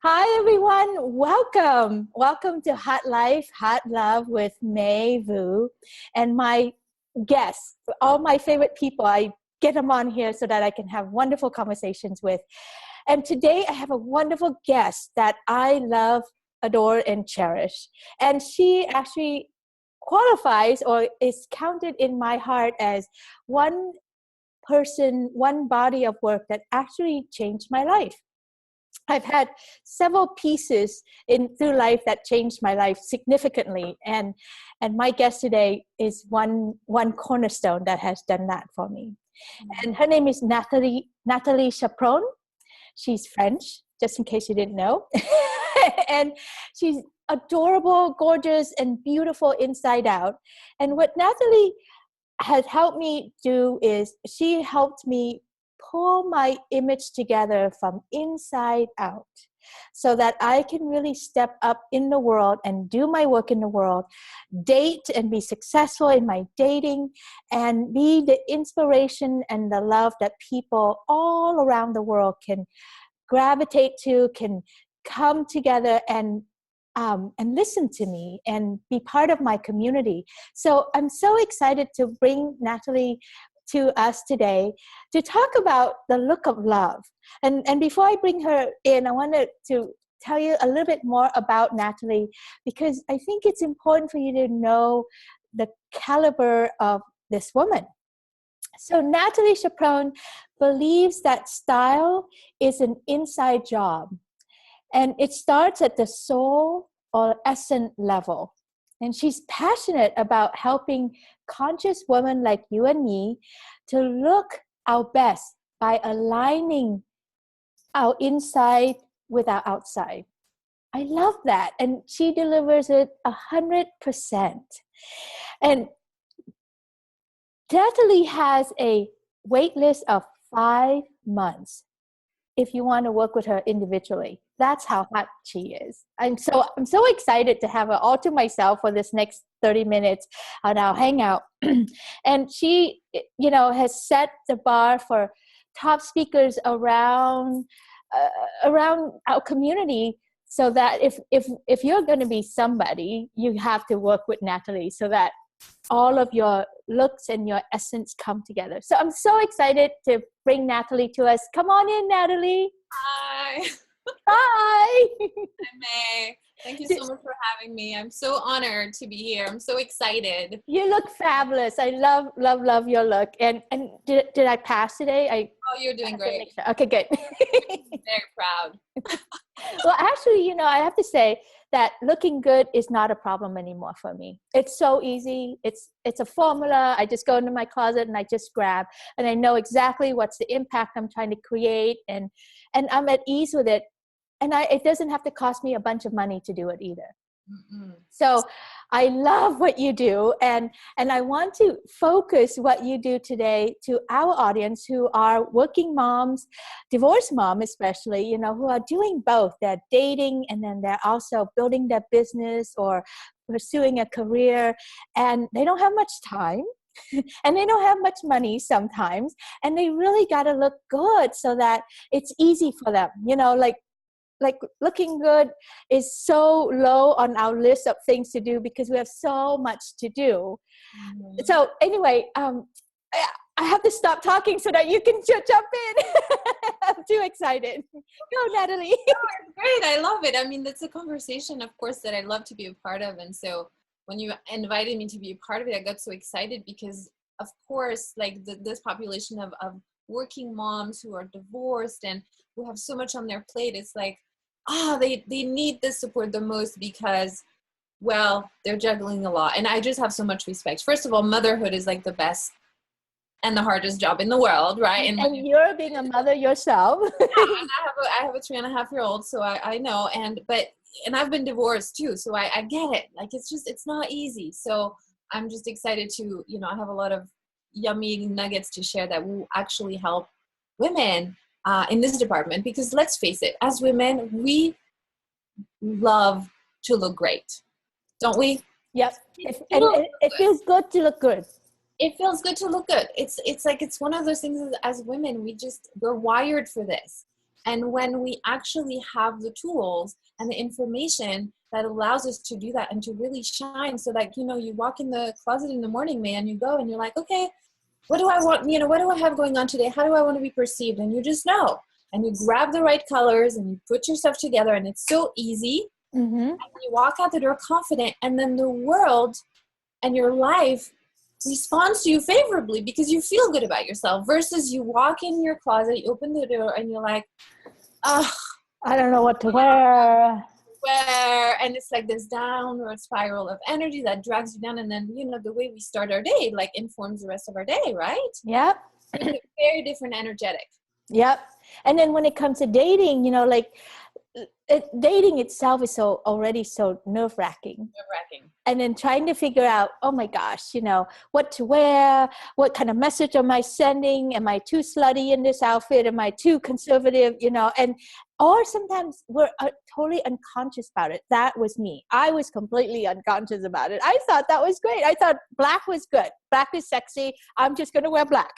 Hi, everyone. Welcome. Welcome to Hot Life, Hot Love with Mai Vu. And my guests, all my favorite people, I get them on here so that I can have wonderful conversations with. And today I have a wonderful guest that I love, adore, and cherish. And she actually qualifies or is counted in my heart as one person, one body of work that actually changed my life. I've had several pieces through life that changed my life significantly, and my guest today is one cornerstone that has done that for me. And her name is Nathalie Chapron. She's French, just in case you didn't know, and she's adorable, gorgeous, and beautiful inside out. And what Nathalie has helped me do is she helped me pull my image together from inside out so that I can really step up in the world and do my work in the world, date and be successful in my dating, and be the inspiration and the love that people all around the world can gravitate to, can come together and listen to me and be part of my community. So I'm so excited to bring Nathalie to us today to talk about the look of love. And before I bring her in, I wanted to tell you a little bit more about Nathalie, because I think it's important for you to know the caliber of this woman. So Nathalie Chapron believes that style is an inside job, and it starts at the soul or essence level. And she's passionate about helping conscious women like you and me to look our best by aligning our inside with our outside. I love that. And she delivers it 100%. And Nathalie has a wait list of 5 months if you want to work with her individually. That's how hot she is. I'm so excited to have her all to myself for this next 30 minutes on our hangout. And she, has set the bar for top speakers around our community, so that if you're going to be somebody, you have to work with Nathalie so that all of your looks and your essence come together. So I'm so excited to bring Nathalie to us. Come on in, Nathalie. Hi. Hi. Hi, May. Thank you so much for having me. I'm so honored to be here. I'm so excited. You look fabulous. I love your look. And did I pass today? Oh, you're doing great. Sure. Okay, good. Very proud. Well, actually, I have to say that looking good is not a problem anymore for me. It's so easy. It's a formula. I just go into my closet and I just grab, and I know exactly what's the impact I'm trying to create, and I'm at ease with it. And it doesn't have to cost me a bunch of money to do it either. Mm-hmm. So I love what you do, and I want to focus what you do today to our audience who are working moms, divorced moms especially, who are doing both. They're dating, and then they're also building their business or pursuing a career, and they don't have much time. And they don't have much money sometimes, and they really got to look good so that it's easy for them, like looking good is so low on our list of things to do because we have so much to do. Mm-hmm. So anyway, I have to stop talking so that you can jump in. I'm too excited. Go, Nathalie. Oh, great. I love it. I mean, that's a conversation, of course, that I love to be a part of. And so when you invited me to be a part of it, I got so excited because, of course, like this population of working moms who are divorced and who have so much on their plate, it's like, they need this support the most because, well, they're juggling a lot. And I just have so much respect. First of all, motherhood is like the best and the hardest job in the world, right? And you're being a mother yourself. Yeah, and I have a 3.5-year-old, so I know. And I've been divorced too, so I get it. Like, it's not easy. So I'm just excited to, I have a lot of yummy nuggets to share that will actually help women in this department, because let's face it, as women, we love to look great, don't we? Yep. It feels good to look good. It feels good to look good. It's like, it's one of those things as women, we're wired for this. And when we actually have the tools and the information that allows us to do that and to really shine, so that, you know, you walk in the closet in the morning, man, you go and you're like, okay, what do I want? You know, what do I have going on today? How do I want to be perceived? And you just know, and you grab the right colors and you put yourself together, and it's so easy. Mm-hmm. And you walk out the door confident, and then the world and your life responds to you favorably because you feel good about yourself, versus you walk in your closet, you open the door, and you're like, oh, I don't know what to wear. And it's like this downward spiral of energy that drags you down. And then, you know, the way we start our day, like, informs the rest of our day, right? Yep. It's very different energetic. Yep. And then when it comes to dating, you know, like, dating itself is already so nerve-wracking. And then trying to figure out, oh my gosh, you know, what to wear, what kind of message am I sending? Am I too slutty in this outfit? Am I too conservative? You know, or sometimes we're totally unconscious about it. That was me. I was completely unconscious about it. I thought that was great. I thought black was good. Black is sexy. I'm just going to wear black.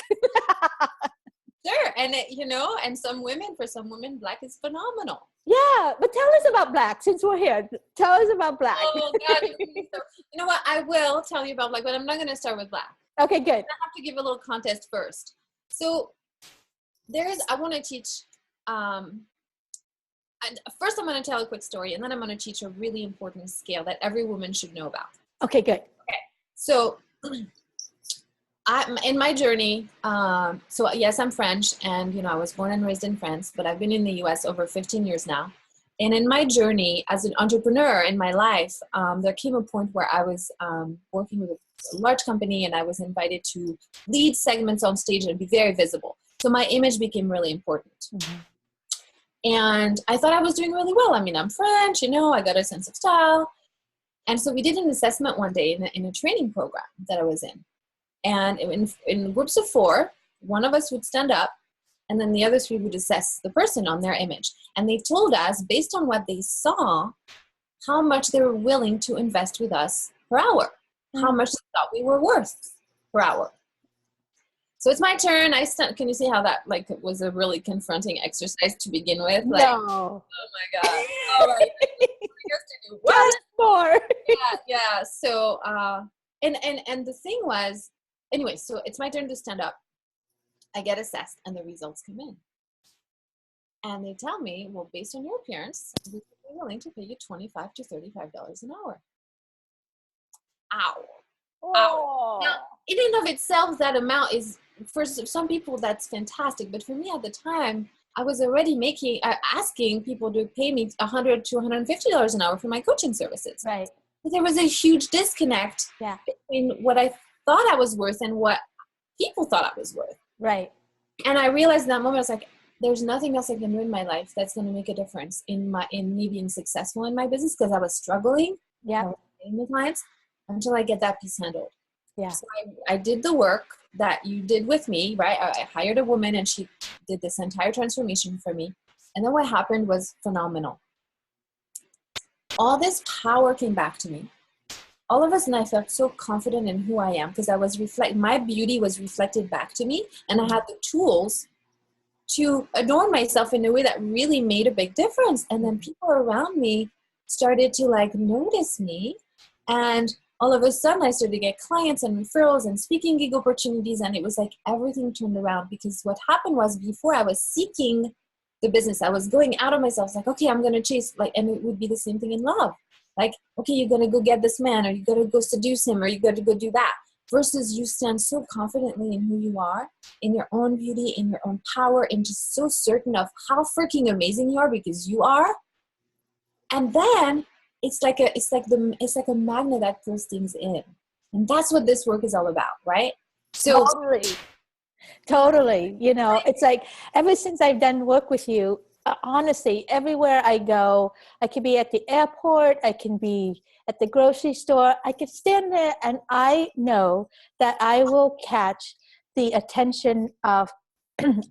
Sure. And you know, and for some women, black is phenomenal. Yeah, but tell us about black since we're here. Tell us about black. Oh God, you know what? I will tell you about black, but I'm not going to start with black. Okay, good. I have to give a little context first. So I want to teach. First, I'm going to tell a quick story, and then I'm going to teach a really important scale that every woman should know about. Okay, good. Okay, so. In my journey, so yes, I'm French, and, you know, I was born and raised in France, but I've been in the US over 15 years now. And in my journey as an entrepreneur in my life, there came a point where I was working with a large company, and I was invited to lead segments on stage and be very visible. So my image became really important. Mm-hmm. And I thought I was doing really well. I mean, I'm French, you know, I got a sense of style. And so we did an assessment one day in a training program that I was in. And in groups of 4, one of us would stand up, and then the other 3 would assess the person on their image. And they told us, based on what they saw, how much they were willing to invest with us per hour, how much they thought we were worth per hour. So it's my turn. Can you see how that, like, was a really confronting exercise to begin with? Like, no. Oh my God. Oh my God. Tell us more. Yeah. So, and the thing was, anyway, so it's my turn to stand up. I get assessed, and the results come in. And they tell me, well, based on your appearance, we're willing to pay you $25 to $35 an hour. Ow. Oh. Ow. Now, in and of itself, that amount is, for some people, that's fantastic. But for me at the time, I was already asking people to pay me $100 to $150 an hour for my coaching services. Right. But there was a huge disconnect between what I thought I was worth and what people thought I was worth. Right. And I realized in that moment, I was like, there's nothing else I can do in my life that's going to make a difference in me being successful in my business, because I was struggling with clients until I get that piece handled. Yeah. So I did the work that you did with me, right? I hired a woman, and she did this entire transformation for me. And then what happened was phenomenal. All this power came back to me. All of a sudden, I felt so confident in who I am, because my beauty was reflected back to me, and I had the tools to adorn myself in a way that really made a big difference. And then people around me started to, like, notice me, and all of a sudden I started to get clients and referrals and speaking gig opportunities, and it was like everything turned around. Because what happened was, before I was seeking the business, I was going out of myself. I was like, okay, I'm going to chase, like, and it would be the same thing in love. Like, okay, you're going to go get this man, or you're going to go seduce him, or you're going to go do that. Versus you stand so confidently in who you are, in your own beauty, in your own power, and just so certain of how freaking amazing you are, because you are. And then it's like a magnet that pulls things in. And that's what this work is all about, right? So Totally. You know, it's like, ever since I've done work with you, honestly, everywhere I go, I can be at the airport, I can be at the grocery store, I can stand there, and I know that I will catch the attention of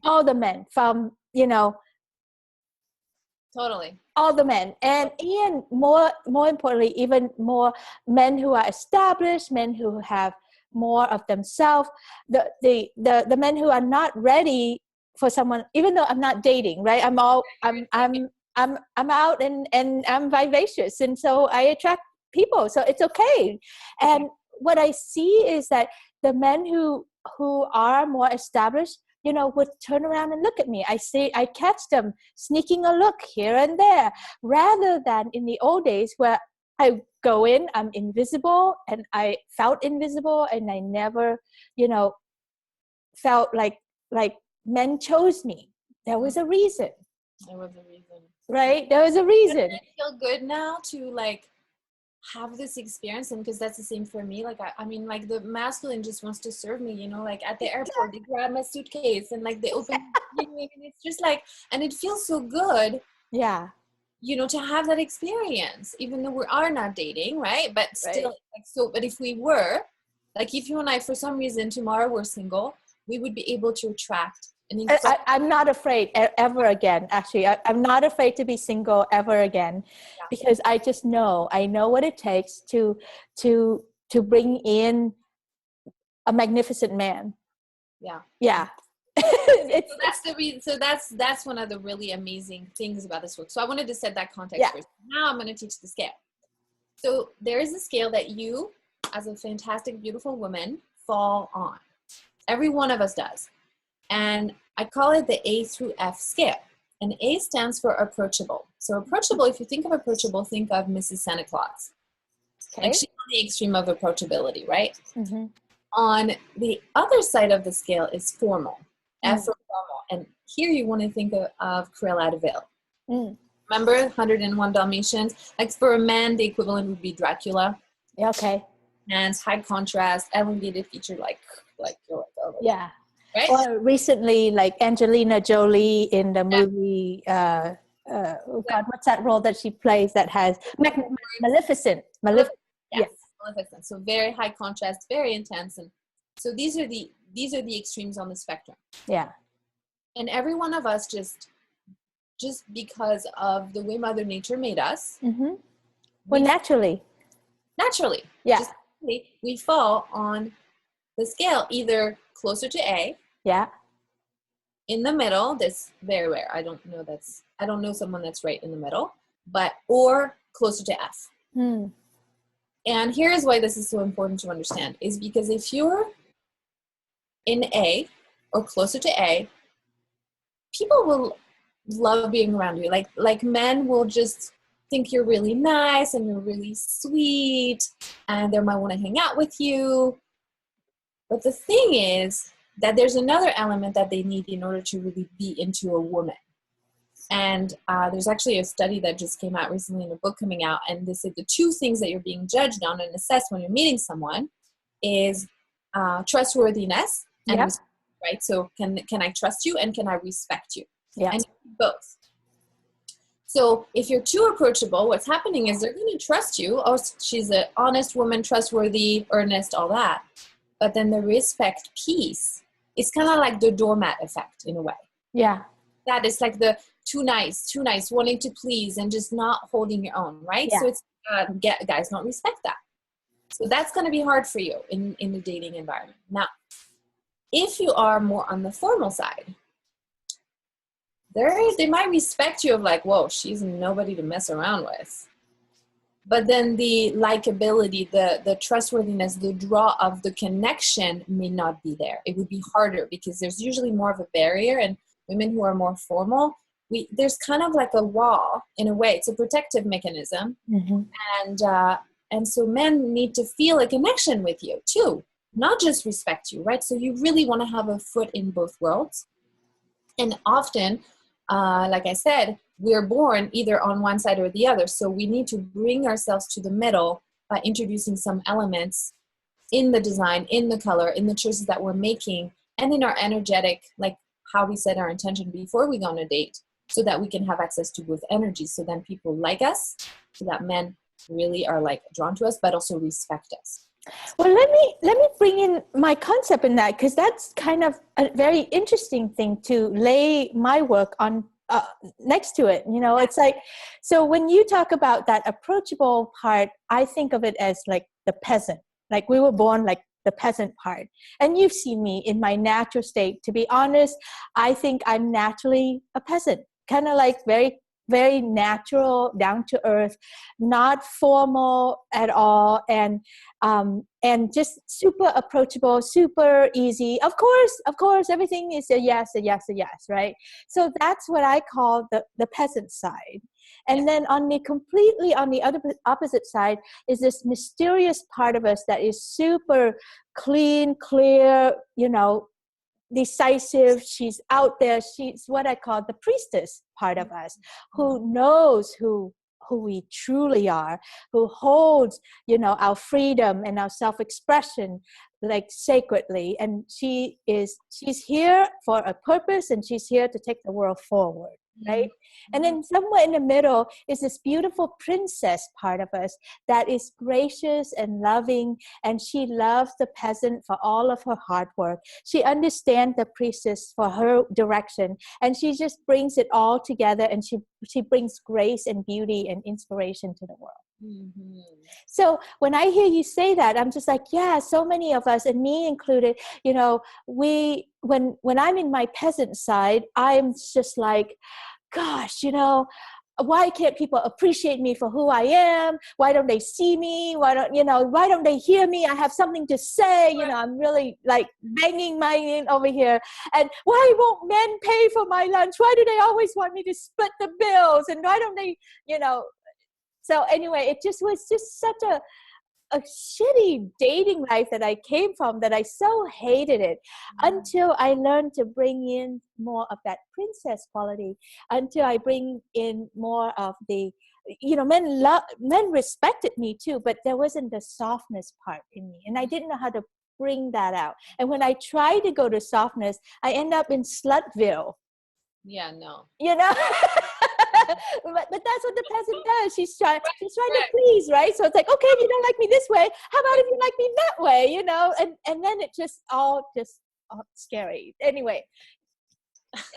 all the men from, you know, totally all the men, and more importantly, even more men who are established, men who have more of themselves, the men who are not ready for someone, even though I'm not dating, right? I'm out and I'm vivacious. And so I attract people. So it's okay. And what I see is that the men who are more established, you know, would turn around and look at me. I catch them sneaking a look here and there, rather than in the old days where I go in, I'm invisible, and I felt invisible, and I never, you know, felt like men chose me. There was a reason. There was a reason. Right? There was a reason. Doesn't it feel good now to like have this experience? And because that's the same for me. Like, I mean, like the masculine just wants to serve me, you know, like at the airport, they grab my suitcase and like they open, you know, and it's just like, and it feels so good. Yeah. You know, to have that experience, even though we are not dating, right? But still, like, so, but if we were, like if you and I, for some reason, tomorrow we're single, we would be able to attract an incredible... I'm not afraid ever again. Actually, I'm not afraid to be single ever again, because I just know, I know what it takes to bring in a magnificent man. Yeah. Yeah. So that's the reason. So that's one of the really amazing things about this work. So I wanted to set that context first. Now I'm going to teach the scale. So there is a scale that you, as a fantastic, beautiful woman, fall on. Every one of us does. And I call it the A through F scale. And A stands for approachable. So approachable, if you think of approachable, think of Mrs. Santa Claus. Okay. Like she's on the extreme of approachability, right? Mm-hmm. On the other side of the scale is formal. F for formal. And here you want to think of Cruella de Vil. Remember 101 Dalmatians? Like for a man, the equivalent would be Dracula. Yeah, okay. And high contrast, elongated feature, like yeah. Right? Or recently, like Angelina Jolie in the movie, oh God, what's that role that she plays that has Maleficent? Yes. Maleficent. So very high contrast, very intense, and so these are the extremes on the spectrum. Yeah. And every one of us just because of the way Mother Nature made us. Mm-hmm. Well, naturally. Yeah. We fall on the scale either closer to A. Yeah. In the middle, that's very rare. I don't know someone that's right in the middle, or closer to F. And here's why this is so important to understand, is because if you're in A or closer to A, people will love being around you. Like men will just think you're really nice and you're really sweet, and they might want to hang out with you. But the thing is that there's another element that they need in order to really be into a woman. And there's actually a study that just came out recently in a book coming out, and they said the two things that you're being judged on and assessed when you're meeting someone is trustworthiness and respect, right? So can I trust you and can I respect you? Yeah. And both. So if you're too approachable, what's happening is they're going to trust you. Oh, she's an honest woman, trustworthy, earnest, all that. But then the respect piece, it's kind of like the doormat effect in a way. Yeah. That is like the too nice, wanting to please and just not holding your own, right? Yeah. So it's guys don't respect that. So that's going to be hard for you in the dating environment. Now, if you are more on the formal side, they might respect you of like, whoa, she's nobody to mess around with. But then the likability, the trustworthiness, the draw of the connection may not be there. It would be harder because there's usually more of a barrier, and women who are more formal, there's kind of like a wall in a way. It's a protective mechanism. Mm-hmm. And so men need to feel a connection with you too, not just respect you, right? So you really want to have a foot in both worlds. And often, like I said, we're born either on one side or the other. So we need to bring ourselves to the middle by introducing some elements in the design, in the color, in the choices that we're making, and in our energetic, like how we set our intention before we go on a date, so that we can have access to both energies. So then people like us, so that men really are like drawn to us, but also respect us. Well, let me bring in my concept in that, because that's kind of a very interesting thing to lay my work on next to it. You know, it's like, so when you talk about that approachable part, I think of it as like the peasant. Like we were born like the peasant part. And you've seen me in my natural state. To be honest, I think I'm naturally a peasant, kind of like very, very natural, down to earth, not formal at all, and just super approachable, super easy. Of course, everything is a yes, right? So that's what I call the peasant side. And then on the other opposite side is this mysterious part of us that is super clean, clear, decisive. She's out there. She's what I call the priestess part of us, who knows who we truly are, who holds, our freedom and our self-expression like sacredly. And she's here for a purpose, and she's here to take the world forward. Right? And then somewhere in the middle is this beautiful princess part of us that is gracious and loving, and she loves the peasant for all of her hard work. She understands the priestess for her direction, and she just brings it all together, and she brings grace and beauty and inspiration to the world. Mm-hmm. So when I hear you say that, I'm just like, yeah, so many of us, and me included, when I'm in my peasant side, I'm just like, gosh, why can't people appreciate me for who I am? Why don't they see me? Why don't they hear me? I have something to say. I'm really like banging my in over here. And why won't men pay for my lunch? Why do they always want me to split the bills? And why don't they, So anyway, it just was just such a shitty dating life that I came from, that I so hated it, until I learned to bring in more of that princess quality, until I bring in more of the, men respected me too, but there wasn't the softness part in me, and I didn't know how to bring that out. And when I try to go to softness, I end up in Slutville. Yeah, no. But that's what the peasant does. She's trying to please, right? So it's like, okay, if you don't like me this way, how about if you like me that way, and then it just all scary. Anyway.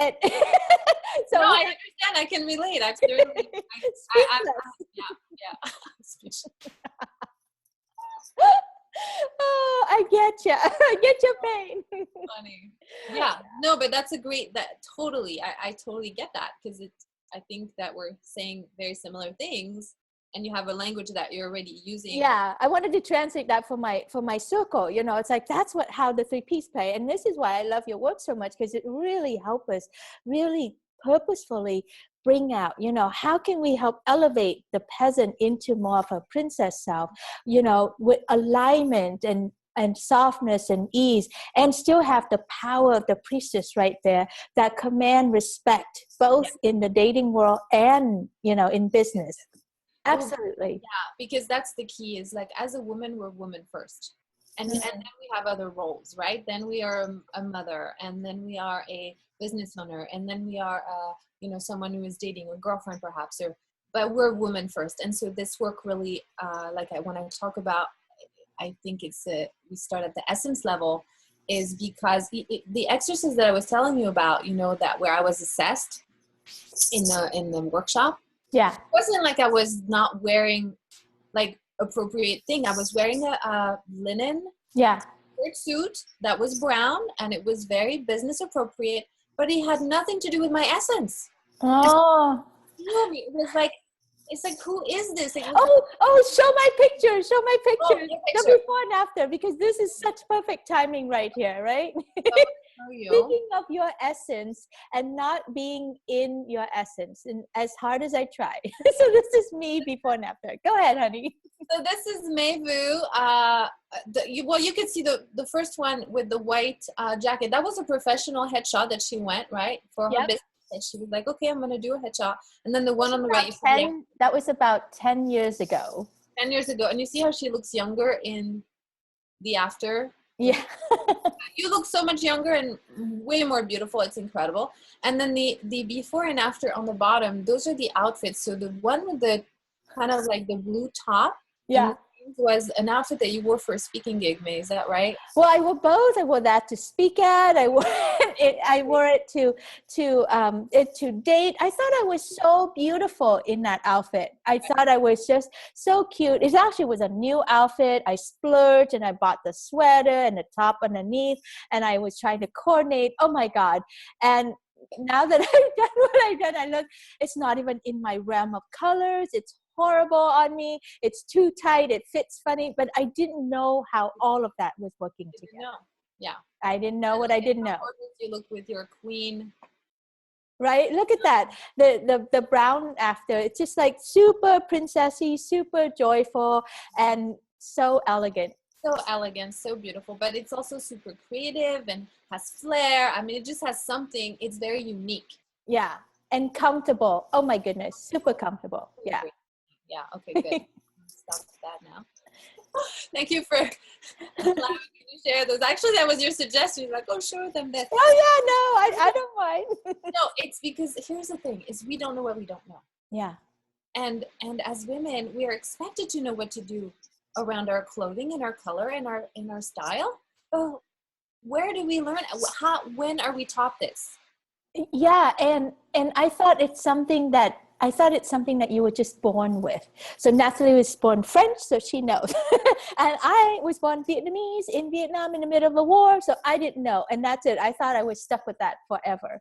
And so no, I understand. I can relate. Absolutely. Yeah. Oh, I get you. I get your pain. Funny. Yeah. No, but that's totally. I totally get that, because I think that we're saying very similar things, and you have a language that you're already using. Yeah, I wanted to translate that for my circle. It's like that's how the three P's play, and this is why I love your work so much, because it really helps us really purposefully bring out, how can we help elevate the peasant into more of a princess self, with alignment and softness and ease, and still have the power of the priestess right there that command respect, both in the dating world and, in business. Absolutely. Yeah, because that's the key, is like, as a woman, we're women first. And then we have other roles, right? Then we are a mother, and then we are a business owner, and then we are, someone who is dating, a girlfriend perhaps, but we're women first. And so this work really, when I talk about, I think we start at the essence level, is because the exercise that I was telling you about, that where I was assessed in the workshop. Yeah. It wasn't like I was not wearing like appropriate thing. I was wearing a linen suit that was brown, and it was very business appropriate, but it had nothing to do with my essence. Oh. It was like, it's like, who is this? Show my picture. The before and after, because this is such perfect timing right here, right? Speaking of your essence and not being in your essence, and as hard as I try. So this is me before and after. Go ahead, honey. So this is Mai Vu. You could see the first one with the white jacket. That was a professional headshot that she went, right, for her business. And she was like, okay, I'm going to do a headshot. And then the one on the right. That was about 10 years ago. 10 years ago. And you see how she looks younger in the after? Yeah. You look so much younger and way more beautiful. It's incredible. And then the before and after on the bottom, those are the outfits. So the one with the kind of like the blue top. Yeah. Was an outfit that you wore for a speaking gig, May. Is that right? Well, I wore both. I wore that to speak at. I wore I wore it to date. I thought I was so beautiful in that outfit. I thought I was just so cute. It actually was a new outfit. I splurged and I bought the sweater and the top underneath, and I was trying to coordinate. Oh my God. And now that I've done what I've done, I look, it's not even in my realm of colors. It's horrible on me. It's too tight. It fits funny. But I didn't know how all of that was working together. No. Yeah. I didn't know what I didn't know. You look with your queen. Right? Look at that. The brown after. It's just like super princessy, super joyful, and so elegant. So elegant, so beautiful, but it's also super creative and has flair. I mean, it just has something. It's very unique. Yeah. And comfortable. Oh my goodness. Super comfortable. Yeah. Yeah. Okay, good. Stop that now. Thank you for allowing me to share those. Actually, that was your suggestion. You're like, oh, show them that. Oh yeah, no, I don't mind. No, it's because here's the thing: is we don't know what we don't know. Yeah. And as women, we are expected to know what to do around our clothing and our color and our style. Oh, where do we learn? When are we taught this? Yeah, and I thought it's something that you were just born with. So Nathalie was born French, so she knows. And I was born Vietnamese in Vietnam in the middle of a war, so I didn't know. And that's it. I thought I was stuck with that forever.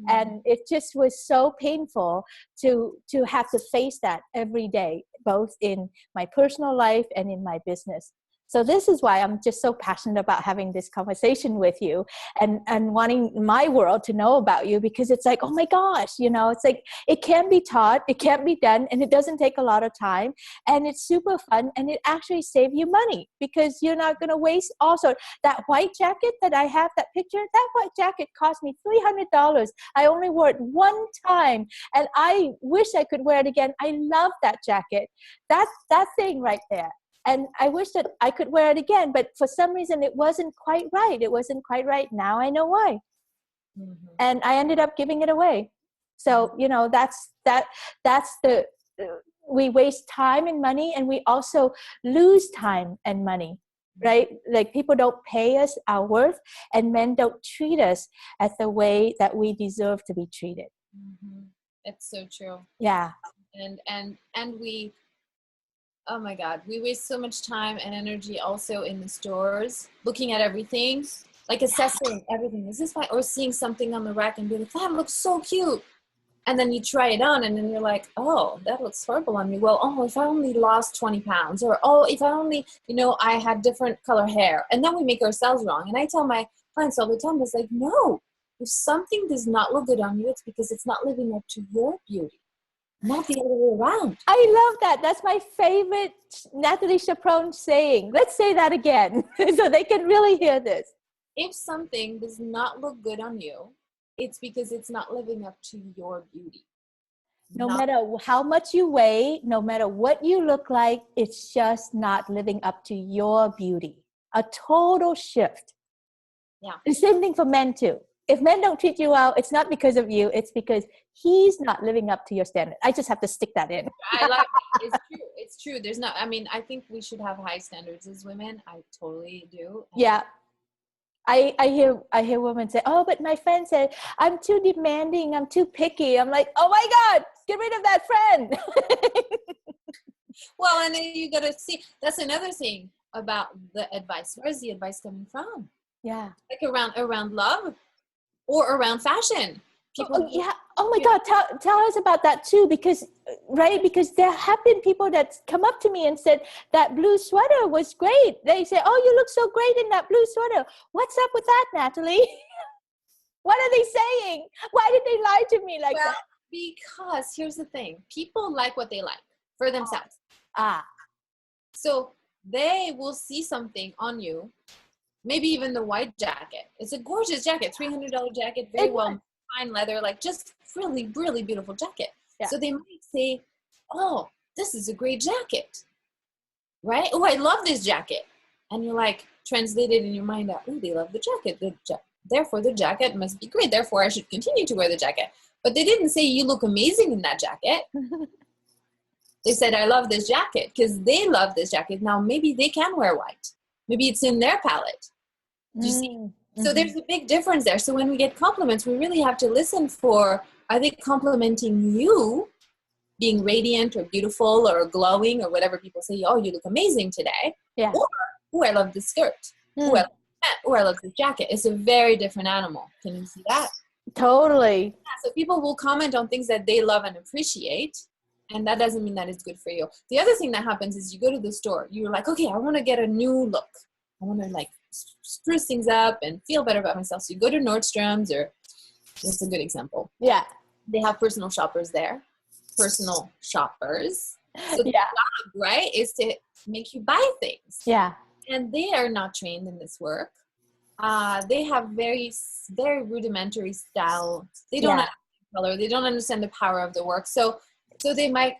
And it just was so painful to have to face that every day, both in my personal life and in my business. So this is why I'm just so passionate about having this conversation with you and wanting my world to know about you, because it's like, oh my gosh, it's like, it can be taught, it can be done, and it doesn't take a lot of time, and it's super fun, and it actually saves you money because you're not going to waste. Also, that white jacket that I have, that picture, that white jacket cost me $300. I only wore it one time, and I wish I could wear it again. I love that jacket. That thing right there. And I wish that I could wear it again, but for some reason it wasn't quite right. It wasn't quite right. Now I know why. Mm-hmm. And I ended up giving it away. So, that's we waste time and money, and we also lose time and money, right? Like, people don't pay us our worth, and men don't treat us as the way that we deserve to be treated. Mm-hmm. It's so true. Yeah. And we, oh my God, we waste so much time and energy also in the stores, looking at everything, like assessing everything. Is this fine? Or seeing something on the rack and being like, that looks so cute. And then you try it on and then you're like, oh, that looks horrible on me. Well, oh, if I only lost 20 pounds, or, oh, if I only, I had different color hair. And then we make ourselves wrong. And I tell my clients all the time, it's like, no, if something does not look good on you, it's because it's not living up to your beauty. Not the other way around. I love that. That's my favorite Nathalie Chapron saying. Let's say that again so they can really hear this. If something does not look good on you, it's because it's not living up to your beauty. No matter how much you weigh, no matter what you look like, it's just not living up to your beauty. A total shift. Yeah. The same thing for men too. If men don't treat you well, it's not because of you. It's because he's not living up to your standard. I just have to stick that in. I like it. It's true. It's true. There's no, I think we should have high standards as women. I totally do. Yeah. I hear women say, oh, but my friend said, I'm too demanding. I'm too picky. I'm like, oh my God, get rid of that friend. Well, and then you got to see, that's another thing about the advice. Where's the advice coming from? Yeah. Like around love. Or around fashion. People, yeah. Oh my God. Tell us about that too, because there have been people that come up to me and said that blue sweater was great. They say, oh, you look so great in that blue sweater. What's up with that, Nathalie? What are they saying? Why did they lie to me like that? Because here's the thing. People like what they like for themselves. So they will see something on you. Maybe even the white jacket. It's a gorgeous jacket, $300 jacket, very well fine leather, like just really, really beautiful jacket. Yeah. So they might say, oh, this is a great jacket, right? Oh, I love this jacket. And you're like, translate it in your mind out, oh, they love the jacket. Therefore, the jacket must be great. Therefore, I should continue to wear the jacket. But they didn't say you look amazing in that jacket. They said, I love this jacket because they love this jacket. Now, maybe they can wear white. Maybe it's in their palette. Do you see? So there's a big difference there. So when we get compliments, we really have to listen for, are they complimenting you being radiant or beautiful or glowing or whatever people say, oh, you look amazing today. Yeah. Or, oh, I love this skirt. Oh, I love this jacket. It's a very different animal. Can you see that? Totally. Yeah, so people will comment on things that they love and appreciate. And that doesn't mean that it's good for you. The other thing that happens is you go to the store. You're like, okay, I want to get a new look. I want to like spruce things up and feel better about myself. So you go to Nordstrom's, or it's a good example. Yeah. They have personal shoppers there. Personal shoppers. So the Yeah. job, right, is to make you buy things. Yeah. And they are not trained in this work. They have very, very rudimentary style. They don't understand color. They don't understand the power of the work. So they might,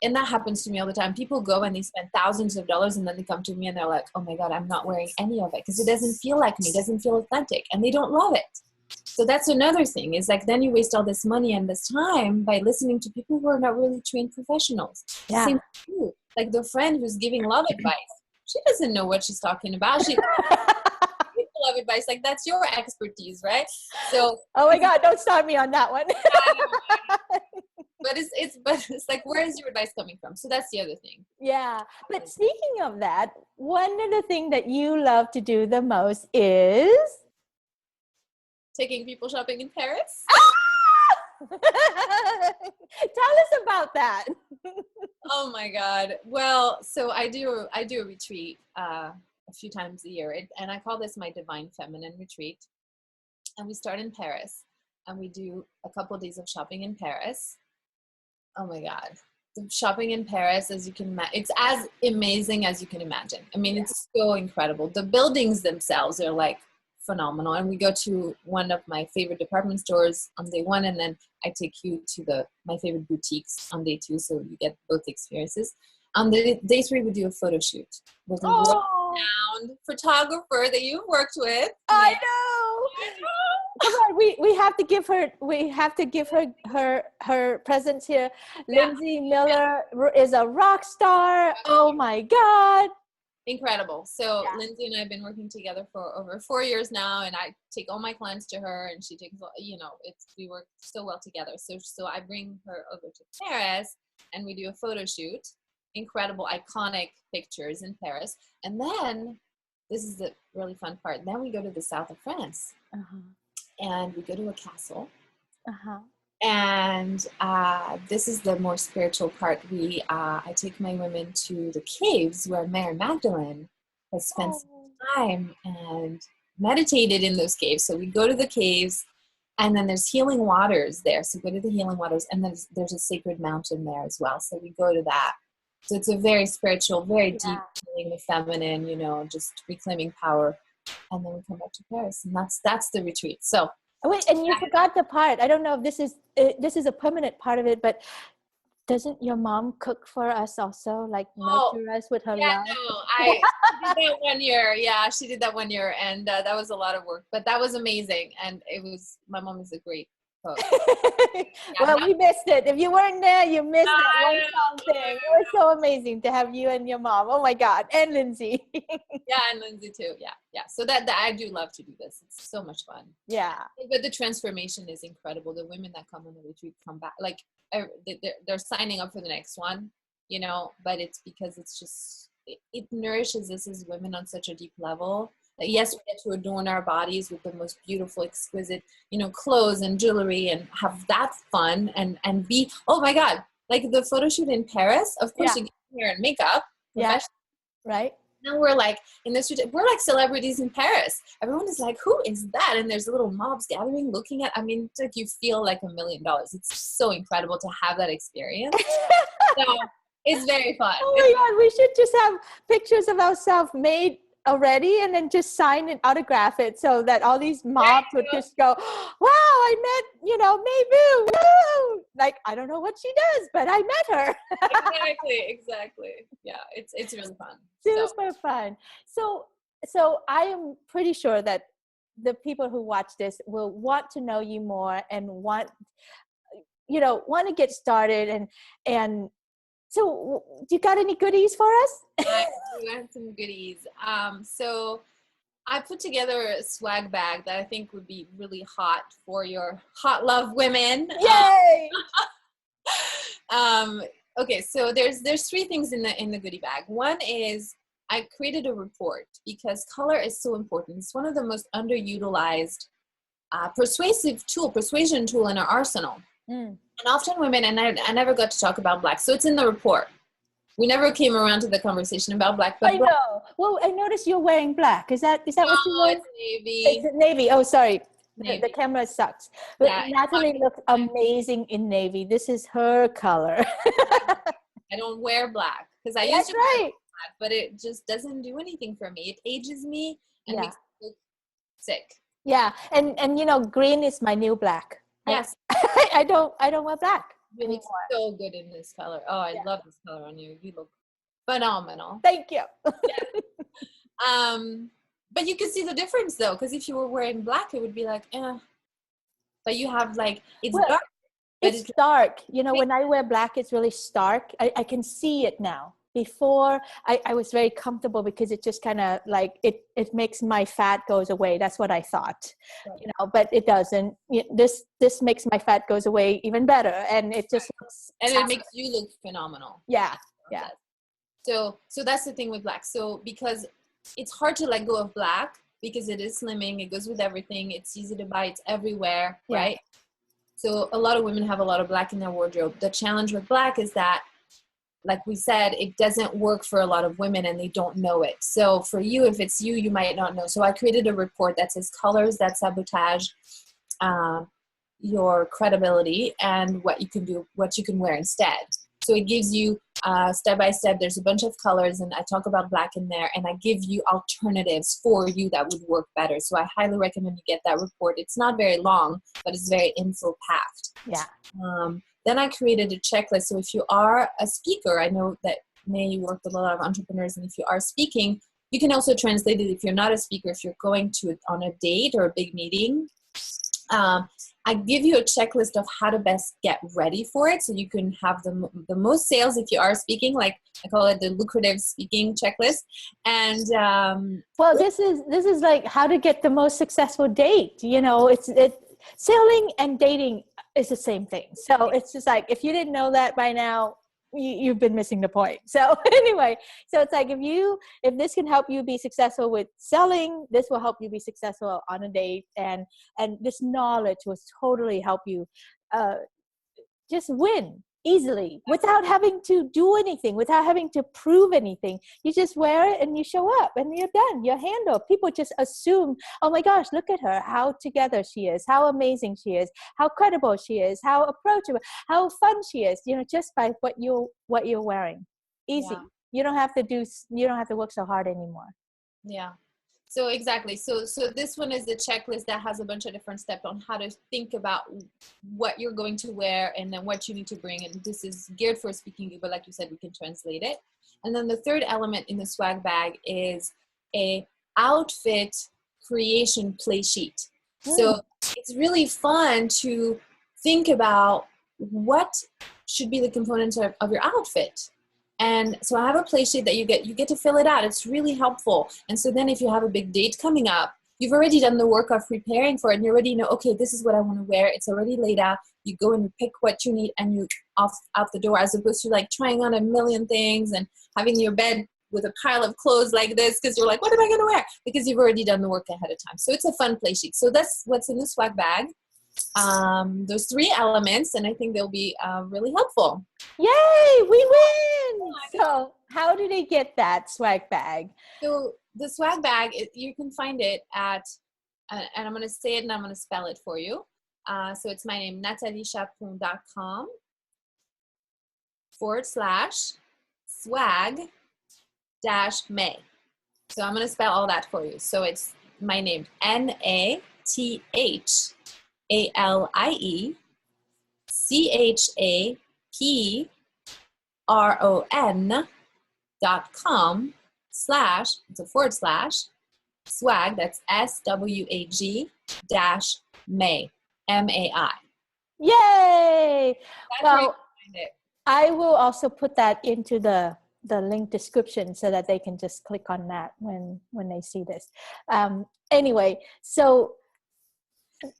and that happens to me all the time. People go and they spend thousands of dollars and then they come to me and they're like, oh my God, I'm not wearing any of it because it doesn't feel like me. It doesn't feel authentic. And they don't love it. So that's another thing, is like, then you waste all this money and this time by listening to people who are not really trained professionals. Yeah. Same for you. Like the friend who's giving love advice. She doesn't know what she's talking about. She love advice. Like that's your expertise, right? So oh my God, don't start me on that one. But it's like, where is your advice coming from? So that's the other thing. Yeah. But speaking of that, one of the things that you love to do the most is taking people shopping in Paris. Tell us about that. Oh my God. Well, so I do a retreat a few times a year, and I call this my Divine Feminine Retreat. And we start in Paris, and we do a couple of days of shopping in Paris. Oh my God. The shopping in Paris, as you can imagine, it's as amazing as you can imagine. I mean, it's so incredible. The buildings themselves are like phenomenal. And we go to one of my favorite department stores on day one, and then I take you to my favorite boutiques on day two, so you get both experiences. On the day three, we do a photo shoot with a world-renowned photographer that you've worked with. I know. Come on, we have to give her presence here. Yeah. Lindsay Miller is a rock star. Oh my God. Incredible. So Lindsay and I have been working together for over 4 years now, and I take all my clients to her, and she takes, we work so well together. So I bring her over to Paris, and we do a photo shoot. Incredible, iconic pictures in Paris. And then, this is the really fun part, then we go to the south of France. And we go to a castle. And this is the more spiritual part. I take my women to the caves where Mary Magdalene has spent some time and meditated in those caves. So we go to the caves, and then there's healing waters there. So we go to the healing waters, and then there's a sacred mountain there as well. So we go to that. So it's a very spiritual, very deep healing the feminine, just reclaiming power. And then we come back to Paris, and that's the retreat. So wait, and you forgot the part. I don't know if this is a permanent part of it, but doesn't your mom cook for us also, like nurture us with her love? No, she did that 1 year. Yeah, she did that 1 year, and that was a lot of work, but that was amazing. And my mom is a great cook. Well, we missed it. If you weren't there, you missed that one song thing. It was so amazing to have you and your mom. Oh my God, and Lindsay. Yeah, and Lindsay too. Yeah. So that I do love to do this. It's so much fun. Yeah. But the transformation is incredible. The women that come on the retreat come back, like they're signing up for the next one, but it's because it's just, it nourishes us as women on such a deep level. Like, yes, we get to adorn our bodies with the most beautiful, exquisite, clothes and jewelry, and have that fun and be, oh my God, like the photo shoot in Paris, of course you get hair and makeup. Yeah. Right. Now we're like, we're like celebrities in Paris. Everyone is like, who is that? And there's little mobs gathering, looking at, it's like you feel like $1 million. It's so incredible to have that experience. So it's very fun. Oh my God, we should just have pictures of ourselves made already, and then just sign and autograph it so that all these mobs would just go, wow, I met, Mai Vu, woo! Like, I don't know what she does, but I met her. Exactly. Yeah, it's really fun. Super fun. So I am pretty sure that the people who watch this will want to know you more and want to get started and so you got any goodies for us? I have some goodies. So I put together a swag bag that I think would be really hot for your hot love women. Yay! Okay, so there's three things in the goodie bag. One is I created a report because color is so important. It's one of the most underutilized persuasion tool in our arsenal. And often women, and I never got to talk about black, so it's in the report. We never came around to the conversation about black. But I know. Well, I noticed you're wearing black. Is that what you're wearing? It's navy. It's navy. Oh, sorry. Navy. The camera sucks. But Yeah, Nathalie looks amazing in navy. This is her color. I don't wear black because I used to wear black, but it just doesn't do anything for me. It ages me and makes me look sick. Yeah, and you know, green is my new black. Yes. I don't wear black. You look so good in this color. Oh, I love this color on you. You look phenomenal. Thank you. But you can see the difference though, because if you were wearing black, it would be like, but you have like, dark. It's dark. You know, when I wear black, it's really stark. I can see it now. Before, I was very comfortable because it just kind of like, it makes my fat goes away. That's what I thought, you know, but it doesn't. This makes my fat goes away even better. And it just looks. And it makes you look phenomenal. Yeah. So that's the thing with black. So because it's hard to let go of black because it is slimming, it goes with everything. It's easy to buy. It's everywhere, right? So a lot of women have a lot of black in their wardrobe. The challenge with black is that, like we said, it doesn't work for a lot of women and they don't know it. So for you, if it's you, you might not know. So I created a report that says colors that sabotage your credibility and what you can do, what you can wear instead. So it gives you step by step. There's a bunch of colors and I talk about black in there and I give you alternatives for you that would work better. So I highly recommend you get that report. It's not very long, but it's very info packed. Yeah. Then I created a checklist. So if you are a speaker, I know that May, you work with a lot of entrepreneurs, and if you are speaking, you can also translate it if you're not a speaker, if you're going to it on a date or a big meeting. I give you a checklist of how to best get ready for it so you can have the most sales if you are speaking, like I call it the lucrative speaking checklist. And well, this is like how to get the most successful date. You know, it's selling and dating is the same thing. So it's just like, if you didn't know that by now, you've been missing the point. So anyway, so it's like, if this can help you be successful with selling, this will help you be successful on a date, and this knowledge will totally help you just win easily without having to do anything, without having to prove anything. You just wear it and you show up and you're done. You're handled. People just assume, oh my gosh, look at her, how together she is, how amazing she is, how credible she is, how approachable, how fun she is, you know, just by what you're wearing. Easy. Yeah. You don't have to work so hard anymore. Yeah. So exactly. So this one is the checklist that has a bunch of different steps on how to think about what you're going to wear and then what you need to bring. And this is geared for speaking, but like you said, we can translate it. And then the third element in the swag bag is a outfit creation play sheet. So it's really fun to think about what should be the components of your outfit. And so I have a play sheet that you get to fill it out. It's really helpful. And so then if you have a big date coming up, you've already done the work of preparing for it and you already know, okay, this is what I want to wear. It's already laid out. You go and you pick what you need and you out the door, as opposed to like trying on a million things and having your bed with a pile of clothes like this because you're like, what am I going to wear? Because you've already done the work ahead of time. So it's a fun play sheet. So that's what's in the swag bag. Those three elements, and I think they'll be really helpful. Yay, we win! So how do they get that swag bag? So the swag bag, you can find it at, and I'm going to say it and I'm going to spell it for you. So it's my name, NathalieChapron.com /swag-May. So I'm going to spell all that for you. So it's my name, NathalieChapron.com it's a / swag, that's SWAG -May. Yay! That's well, I will also put that into the the link description so that they can just click on that when they see this. Anyway, so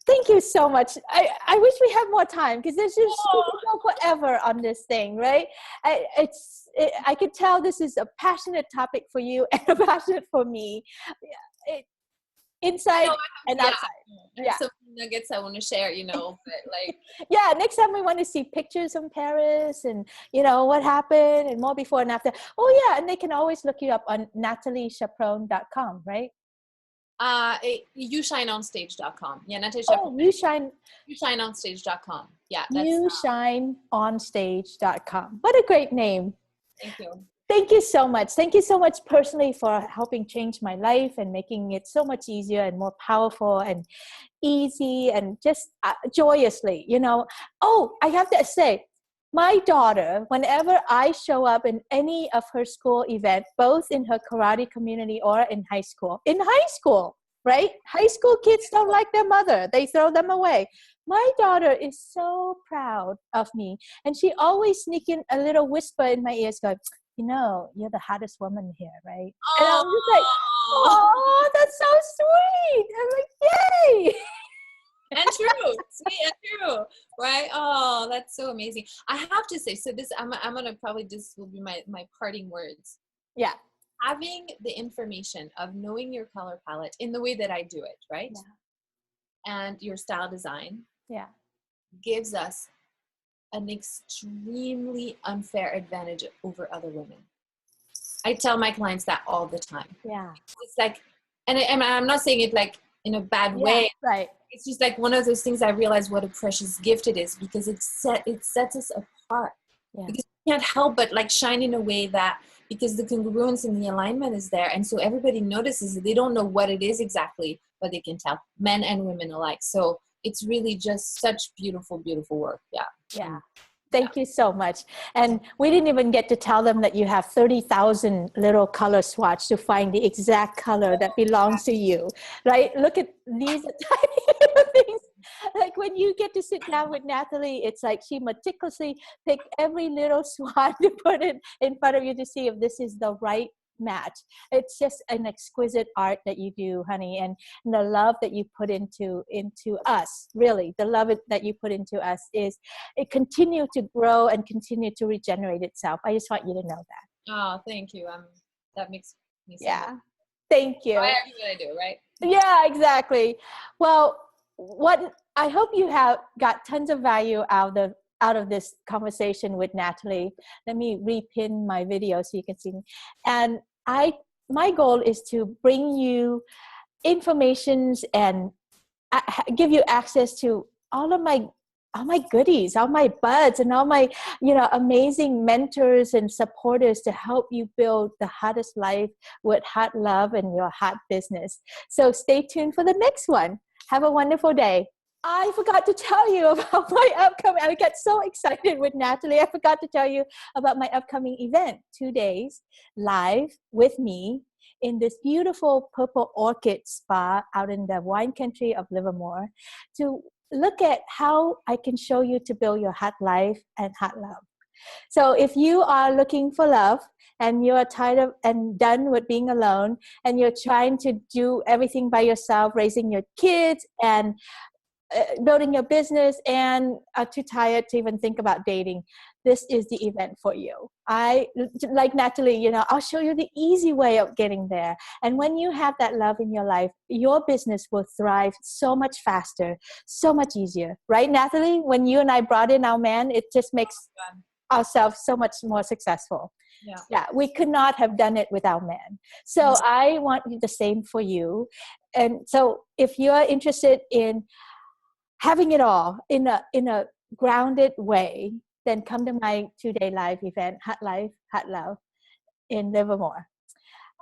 thank you so much. I wish we had more time because there's just we could go forever on this thing, right? I could tell this is a passionate topic for you and a passionate for me. Inside and outside. There's some nuggets I want to share, but like. Yeah, next time we want to see pictures from Paris and, what happened and more before and after. Oh, yeah, and they can always look you up on NathalieChapron.com, right? YouShineOnStage.com. Yeah, Nathalie Chapron. YouShineOnStage.com. Yeah. YouShineOnStage.com. What a great name. Thank you. Thank you so much. Thank you so much personally for helping change my life and making it so much easier and more powerful and easy and just joyously, Oh, I have to say, my daughter, whenever I show up in any of her school event, both in her karate community or in high school, right? High school kids don't like their mother. They throw them away. My daughter is so proud of me. And she always sneak in a little whisper in my ears going, you're the hottest woman here, right? And I'm just like, oh, that's so sweet. I'm like, yay. And true, sweet and true, right? Oh, that's so amazing. I have to say, so this, I'm gonna probably, this will be my parting words. Yeah. Having the information of knowing your color palette in the way that I do it, right? Yeah. And your style design. Yeah. Gives us an extremely unfair advantage over other women. I tell my clients that all the time. Yeah. It's like, and I'm not saying it like in a bad way. Right. It's just like one of those things I realize what a precious gift it is because it sets us apart. Yeah. Because you can't help but like shine in a way that, because the congruence and the alignment is there. And so everybody notices it. They don't know what it is exactly, but they can tell, men and women alike. So it's really just such beautiful, beautiful work. Yeah. Yeah. Thank you so much. And we didn't even get to tell them that you have 30,000 little color swatch to find the exact color that belongs to you, right? Look at these tiny little things. Like when you get to sit down with Nathalie, it's like she meticulously picked every little swatch to put it in front of you to see if this is the right match. It's just an exquisite art that you do, honey, and the love that you put into us, really, the love that you put into us is it continue to grow and continue to regenerate itself. I just want you to know that. Oh, thank you. That makes me so happy. Thank you. I do what I do, right? Yeah, exactly. Well, I hope you have got tons of value out of this conversation with Nathalie. Let me repin my video so you can see me. And my goal is to bring you informations and give you access to all my goodies, all my buds, and all my amazing mentors and supporters to help you build the hottest life with hot love and your hot business. So stay tuned for the next one. Have a wonderful day. I forgot to tell you about my upcoming, I got so excited with Nathalie. I forgot to tell you about my upcoming event, 2 days live with me in this beautiful purple orchid spa out in the wine country of Livermore to look at how I can show you to build your hot life and hot love. So if you are looking for love and you're tired of and done with being alone and you're trying to do everything by yourself, raising your kids and building your business and are too tired to even think about dating, this is the event for you. Like Nathalie, I'll show you the easy way of getting there. And when you have that love in your life, your business will thrive so much faster, so much easier. Right, Nathalie? When you and I brought in our man, it just makes ourselves so much more successful. Yeah, we could not have done it without man. So I want the same for you. And so if you're interested in having it all in a grounded way, then come to my 2-day live event, Hot Life, Hot Love in Livermore.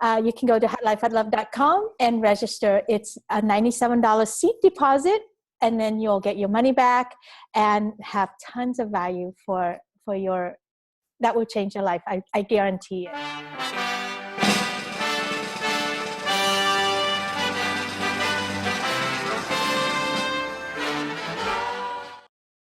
You can go to hotlifehotlove.com and register. It's a $97 seat deposit, and then you'll get your money back and have tons of value for that will change your life. I guarantee it.